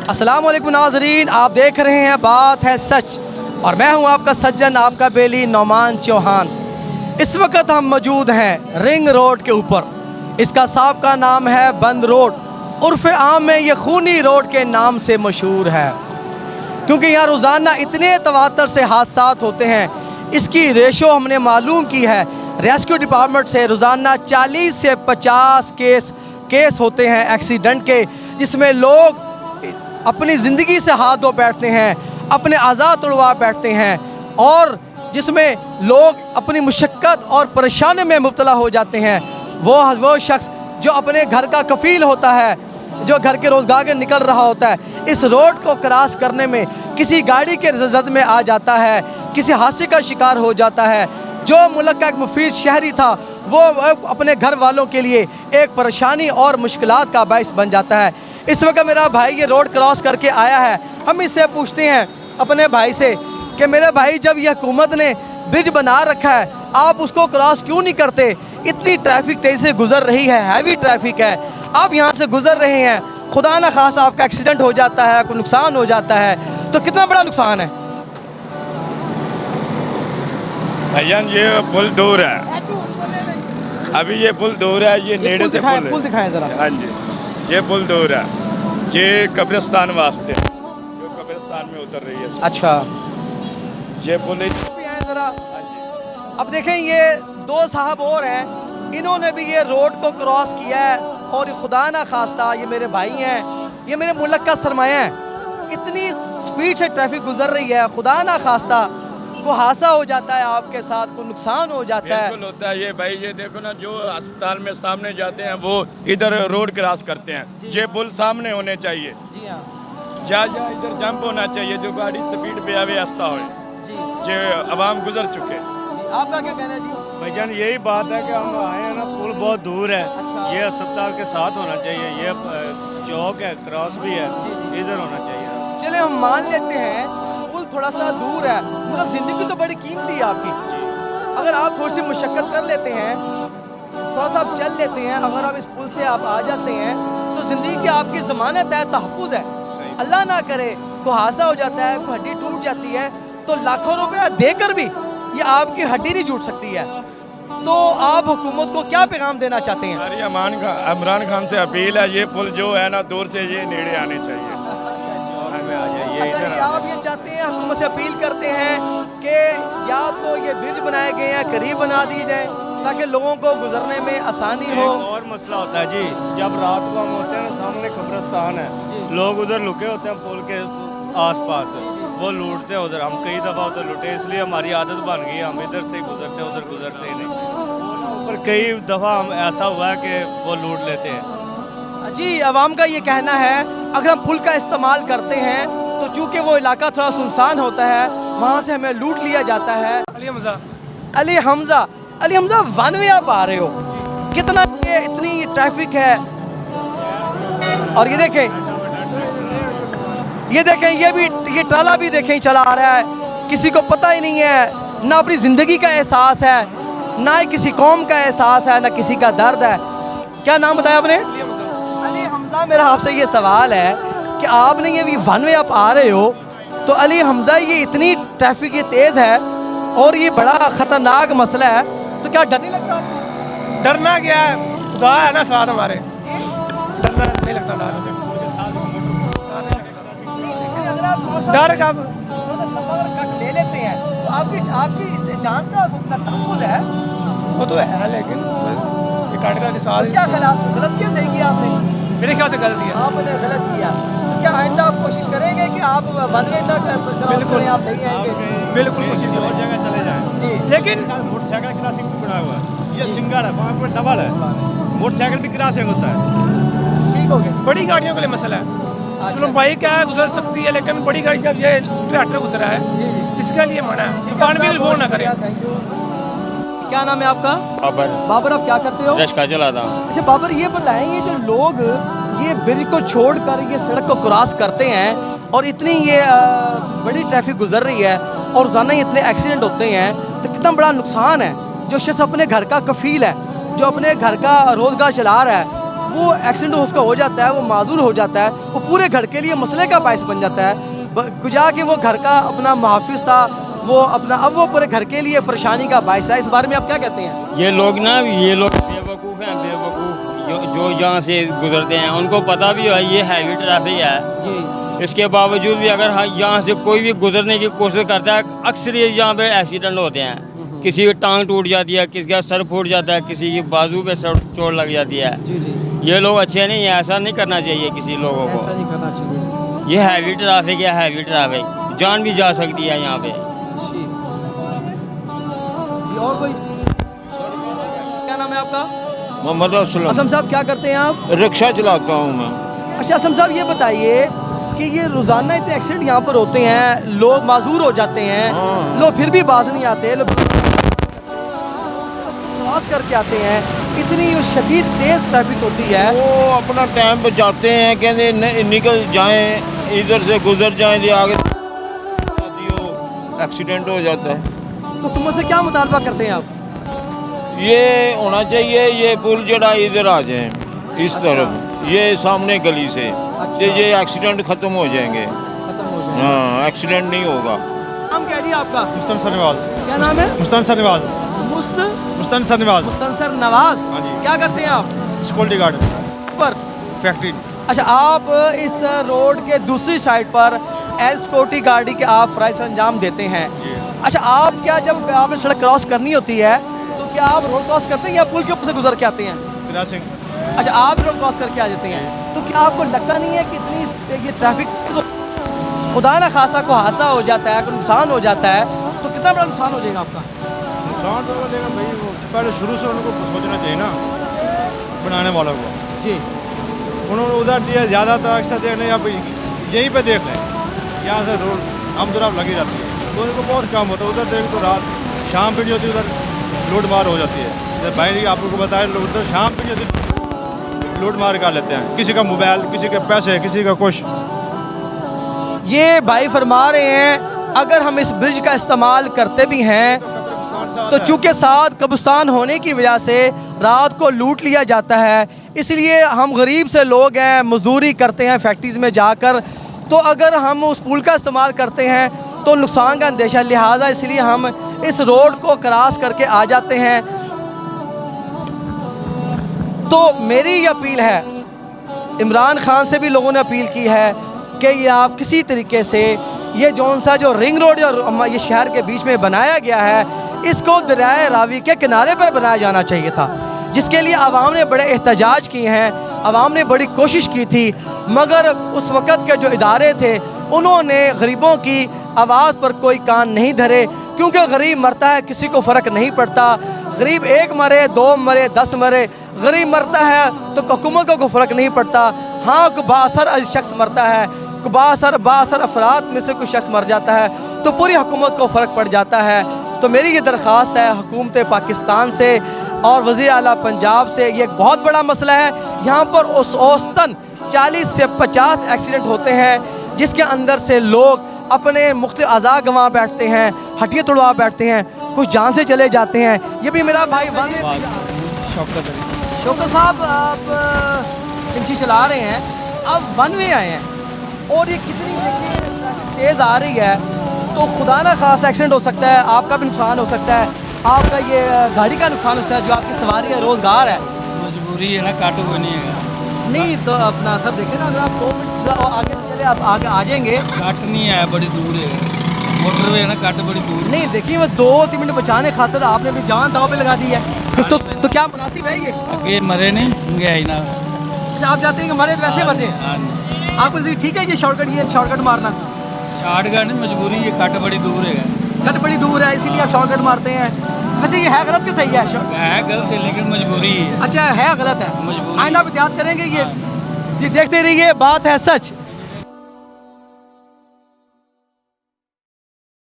अस्सलाम वालेकुम नाज़रीन, आप देख रहे हैं बात है सच और मैं हूं आपका सज्जन, आपका बेली नौमान चौहान। इस वक्त हम मौजूद हैं रिंग रोड के ऊपर। इसका साबका नाम है बंद रोड, उर्फ आम में ये खूनी रोड के नाम से मशहूर है, क्योंकि यहाँ रोज़ाना इतने तवातर से हादसात होते हैं। इसकी रेशो हमने मालूम की है रेस्क्यू डिपार्टमेंट से। रोज़ाना 40 से 50 केस होते हैं एक्सीडेंट के, जिसमें लोग अपनी ज़िंदगी से हाथ धो बैठते हैं, अपने आज़ाद तोड़वा बैठते हैं, और जिसमें लोग अपनी मुशक्क़त और परेशानी में मुब्तला हो जाते हैं। वो शख्स जो अपने घर का कफ़ील होता है, जो घर के रोज़गार के निकल रहा होता है, इस रोड को क्रॉस करने में किसी गाड़ी के जद में आ जाता है, किसी हादसे का शिकार हो जाता है। जो मुल्क का एक मुफीद शहरी था, वो अपने घर वालों के लिए एक परेशानी और मुश्किलात का बाइस बन जाता है। इस वक्त मेरा भाई ये रोड क्रॉस करके आया है। हम इससे पूछते हैं अपने भाई से कि मेरे भाई, जब यह हुकूमत ने ब्रिज बना रखा है, आप उसको क्रॉस क्यों नहीं करते? इतनी ट्रैफिक तेज़ी से गुजर रही है, हैवी ट्रैफिक है, आप यहाँ से गुजर रहे हैं, खुदा न खासा आपका एक्सीडेंट हो जाता है, कोई नुकसान हो जाता है, तो कितना बड़ा नुकसान है? भैया ये पुल दूर है, अभी ये पुल दूर है, ये नेड़े से पुल दिखाएं ज़रा। हाँ जी, ये पुल दूर है, ये कब्रिस्तान वास्ते जो कब्रिस्तान में उतर रही है। अच्छा, ये पुल ज़रा। अब देखें, ये दो साहब और हैं, इन्होंने भी ये रोड को क्रॉस किया है, और खुदा ना खास्ता ये मेरे भाई हैं, ये मेरे मुल्क का सरमाया है। इतनी स्पीड से ट्रैफिक गुजर रही है, खुदा ना खास्ता को हादसा हो जाता है, आपके साथ को नुकसान हो जाता है। बिल्कुल होता है ये भाई। ये देखो ना, जो अस्पताल में सामने जाते हैं वो इधर रोड क्रॉस करते हैं, ये पुल सामने होने चाहिए। जी हाँ, जा इधर जंप होना चाहिए, जो गाड़ी स्पीड पे आवे रास्ता हो, जो आवाम गुजर चुके। आपका क्या कहना है जी? भाईजान यही बात है कि हम आए हैं ना, पुल बहुत दूर है। अच्छा। ये अस्पताल के साथ होना चाहिए, ये चौक है, क्रॉस भी है, इधर होना चाहिए। चले हम मान लेते हैं पुल थोड़ा सा दूर है, मगर ज़िंदगी तो बड़ी कीमती है आपकी। अगर आप थोड़ी सी मुशक्क़त कर लेते हैं, थोड़ा सा आप चल लेते हैं, अगर आप इस पुल से आप आ जाते हैं, तो ज़िंदगी की आपकी ज़मानत है, तहफ़्फ़ुज़ है। अल्लाह ना करे कोई हादसा हो जाता है, कोई हड्डी टूट जाती है, तो लाखों रुपया देकर भी ये आपकी हड्डी नहीं जुड़ सकती है। तो आप हुकूमत को क्या पैगाम देना चाहते हैं? हमारी इमरान खान से अपील है, ये पुल जो है ना दूर से ये नेड़े आने चाहिए। अच्छा जी, आप ये चाहते हैं, हुकूमत से अपील करते हैं कि या तो ये ब्रिज बनाए गए हैं करीब बना दिए जाए, ताकि लोगों को गुजरने में आसानी हो। और मसला होता है जी, जब रात को हम होते हैं ना, सामने कब्रिस्तान है, लोग उधर लुके होते हैं पुल के आसपास, वो लूटते हैं उधर। हम कई दफ़ा उधर लुटे, इसलिए हमारी आदत बन गई, हम इधर से गुजरते हैं, उधर गुजरते ही नहीं। पर कई दफ़ा हम ऐसा हुआ है कि वो लूट लेते हैं। जी, अवाम का ये कहना है, अगर हम पुल का इस्तेमाल करते हैं तो चूँकि वो इलाका थोड़ा सुनसान होता है, वहाँ से हमें लूट लिया जाता है। अली हमज़ा वन वे आप आ रहे हो, कितना ये इतनी ट्रैफिक है, और ये देखें ये ट्राला भी देखें चला आ रहा है, किसी को पता ही नहीं है, ना अपनी ज़िंदगी का एहसास है, ना ही किसी कौम का एहसास है, ना किसी का दर्द है। क्या नाम बताया आपने? अली हमज़ा। मेरा आपसे ये सवाल है कि आपने ये वन वे आप आ रहे हो, तो अली हमज़ा ये इतनी ट्रैफिक ये तेज़ है और ये बड़ा ख़तरनाक मसला है, तो क्या डर नहीं लगता आपको? डरना क्या है, खुदा है ना साथ हमारे, डरना नहीं लगता। डर कब कट ले लेते हैं तो आपकी इस जान का अपना तहफ़्फ़ुज़ है, वो तो है, लेकिन ये काटने के साथ क्या खिलाफ गलत क्या सही किया आपने? मेरे ख्याल से गलत है। आपने गलत किया, तो क्या आइंदा आप कोशिश करेंगे कि आप वन वे तक क्रॉस करें? आप सही आएंगे? बिल्कुल कोशिश और जगह चले जाएं जी, लेकिन मोटरसाइकिल क्रॉसिंग भी बना हुआ है, ये सिंगल है, वहाँ पर डबल है, मोटरसाइकिल भी क्रॉसिंग होता है। ठीक हो गया। बड़ी गाड़ियों के लिए मसला है, चलो बाइक क्या है गुजर सकती है, लेकिन बड़ी गाड़ी जब ये ट्रैक्टर गुजरा है, इसके लिए मना है, पानी भी वो ना करे। क्या नाम है आपका? बाबर, आप क्या करते हो? रिक्शा चलाता हूँ। अच्छा बाबर, ये बताएं, ये जो लोग ये ब्रिज को छोड़कर ये सड़क को क्रॉस करते हैं, और इतनी ये बड़ी ट्रैफिक गुजर रही है, और रोज़ाना इतने एक्सीडेंट होते हैं, तो कितना बड़ा नुकसान है। जो शख्स अपने घर का कफ़ील है, जो अपने घर का रोज़गार चला रहा है, وہ ایکسیڈنٹ اس کا ہو جاتا ہے, وہ معذور ہو جاتا ہے, وہ پورے گھر کے لیے مسئلے کا باعث بن جاتا ہے. کجا کہ وہ گھر کا اپنا محافظ تھا, وہ اپنا اب وہ پورے گھر کے لیے پریشانی کا باعث ہے. اس بارے میں آپ کیا کہتے ہیں؟ یہ لوگ بیوقوف ہیں, بیوقوف جو جہاں سے گزرتے ہیں ان کو پتہ بھی ہے یہ ہیوی ٹریفک ہے. جی اس کے باوجود بھی اگر یہاں سے کوئی بھی گزرنے کی کوشش کرتا ہے, اکثر یہاں پہ ایکسیڈنٹ ہوتے ہیں. کسی کی ٹانگ ٹوٹ جاتی ہے, کسی کا سر پھوٹ جاتا ہے, کسی کی بازو پہ چوٹ لگ جاتی ہے. جی جی, یہ لوگ اچھے نہیں ہیں, ایسا نہیں کرنا چاہیے کسی لوگوں کو. ایسا نہیں کرنا چاہیے. یہ ہیوی ٹریفک ہے, ہیوی ٹریفک, جان بھی جا سکتی ہے یہاں پہ. جی جی, اور کوئی کیا نام ہے آپ کا؟ محمد اسلم. اسلم صاحب کیا کرتے ہیں آپ؟ رکشہ چلاتا ہوں میں. اچھا اسلم صاحب یہ بتائیے کہ یہ روزانہ اتنے ایکسیڈنٹ یہاں پر ہوتے ہیں, لوگ معذور ہو جاتے ہیں, لوگ پھر بھی باز نہیں آتے, لوگ کراس کر کے آتے ہیں, اتنی شدید تیز ٹریفک ہوتی ہے. وہ اپنا ٹائم بچاتے ہیں, کہتے نکل جائیں, ادھر سے گزر جائیں, جی آگے ایکسیڈنٹ ہو جاتا ہے. تو حکومت سے کیا مطالبہ کرتے ہیں آپ؟ یہ ہونا چاہیے یہ پل جڑا ادھر آ جائیں اس طرف, یہ سامنے گلی سے, یہ ایکسیڈنٹ ختم ہو جائیں گے. ختم ہو جائے. ہاں ایکسیڈنٹ نہیں ہوگا. نام کیا جی آپ کا؟ مستنصر نواز. کیا نام ہے؟ مستنصر نواز. مستنصر نواز. مستنصر نواز. ہاں جی. کیا کرتے ہیں آپ؟ سیکورٹی گارڈ پر فیکٹری. اچھا, آپ اس روڈ کے دوسری سائڈ پر ایز سیکورٹی گارڈی کے آپ فرائض انجام دیتے ہیں. اچھا, آپ کیا جب آپ نے سڑک کراس کرنی ہوتی ہے تو کیا آپ روڈ کراس کرتے ہیں یا پل کے اوپر سے گزر کے آتے ہیں؟ کراسنگ. اچھا, آپ روڈ کراس کر کے آ جاتے ہیں. تو کیا آپ کو لگتا نہیں ہے کہ اتنی یہ ٹریفک خدا نہ خاصہ کو حادثہ ہو جاتا ہے, کوئی نقصان ہو جاتا ہے تو کتنا بڑا نقصان ہو جائے گا آپ کا؟ نقصان تو لیکن بھائی وہ پہلے شروع سے ان کو سوچنا چاہیے نا, بنانے والوں کو. جی, انہوں نے ادھر دیا زیادہ تھا, اکثر دیکھ لیں, اب یہیں پہ دیکھ لیں, یہاں سے روڈ ہم طرف لگی جاتی ہے تو ان کو بہت کام ہوتا ہے. ادھر دیکھ تو رات شام پہ نہیں ہوتی, ادھر لوٹ مار ہو جاتی ہے. جیسے بھائی آپ کو بتایا, ادھر شام پہ نہیں ہوتی, لوٹ مار کر لیتے ہیں, کسی کا موبائل, کسی کے پیسے, کسی کا کچھ. یہ بھائی فرما رہے ہیں اگر ہم اس برج کا استعمال کرتے بھی ہیں تو چونکہ ساتھ قبرستان ہونے کی وجہ سے رات کو لوٹ لیا جاتا ہے, اس لیے ہم غریب سے لوگ ہیں, مزدوری کرتے ہیں فیکٹریز میں جا کر, تو اگر ہم اس پل کا استعمال کرتے ہیں تو نقصان کا اندیشہ, لہٰذا اس لیے ہم اس روڈ کو کراس کر کے آ جاتے ہیں. تو میری یہ اپیل ہے, عمران خان سے بھی لوگوں نے اپیل کی ہے کہ یہ آپ کسی طریقے سے یہ جون سا جو رنگ روڈ اور یہ شہر کے بیچ میں بنایا گیا ہے, اس کو دریائے راوی کے کنارے پر بنایا جانا چاہیے تھا, جس کے لیے عوام نے بڑے احتجاج کیے ہیں, عوام نے بڑی کوشش کی تھی, مگر اس وقت کے جو ادارے تھے انہوں نے غریبوں کی آواز پر کوئی کان نہیں دھرے, کیونکہ غریب مرتا ہے کسی کو فرق نہیں پڑتا, غریب 1 مرے 2 مرے 10 مرے, غریب مرتا ہے تو حکومت کو کوئی فرق نہیں پڑتا. ہاں بااثر شخص مرتا ہے, بااثر افراد میں سے کوئی شخص مر جاتا ہے تو پوری حکومت کو فرق پڑ جاتا ہے. تو میری یہ درخواست ہے حکومت پاکستان سے اور وزیر اعلیٰ پنجاب سے, یہ ایک بہت بڑا مسئلہ ہے. یہاں پر اوسطاً 40 سے 50 ایکسیڈنٹ ہوتے ہیں جس کے اندر سے لوگ اپنے مختلف اعضاء گنوا بیٹھتے ہیں, ہڈیاں توڑوا بیٹھتے ہیں, کچھ جان سے چلے جاتے ہیں. یہ بھی میرا بھائی شوکت صاحب, آپ چمچی چلا رہے ہیں, آپ ون وے آئے ہیں اور یہ کتنی تیز آ رہی ہے, تو خدا نہ خاص ایکسیڈنٹ ہو سکتا ہے, آپ کا بھی نقصان ہو سکتا ہے, آپ کا یہ گاڑی کا نقصان ہو سکتا ہے جو آپ کی سواری ہے, روزگار ہے. مجبوری ہے نا, کاٹو کوئی نہیں ہے. نہیں تو اپنا سب دیکھیں نا, اگر آپ 2 منٹ آگے سے چلے آپ آگے آ جائیں گے. کٹ نہیں ہے, بڑی دور ہے, موٹر وے ہے نا, کٹ بڑی دور. نہیں دیکھیے, وہ 2-3 منٹ بچانے خاطر آپ نے بھی جان داؤ پہ لگا دی ہے, تو کیا مناسب ہے یہ؟ اگے مرے نہیں گیا ہی نا. اچھا, آپ چاہتے ہیں کہ مرے تو ویسے مر جائیں, آپ کو ٹھیک ہے یہ شارٹ کٹ مارنا؟ شارٹ کٹ نہیں, مجبوری, یہ کٹ بڑی دور ہے. کٹ بڑی دور ہے اسی لیے آپ شارٹ کٹ مارتے ہیں. ویسے یہ ہے غلط کہ صحیح ہے؟ ہے غلط ہے لیکن مجبوری ہے. اچھا, ہے غلط ہے, مجبوری. آئندہ آپ احتیاط کریں گے. یہ دیکھتے رہیے, بات ہے سچ.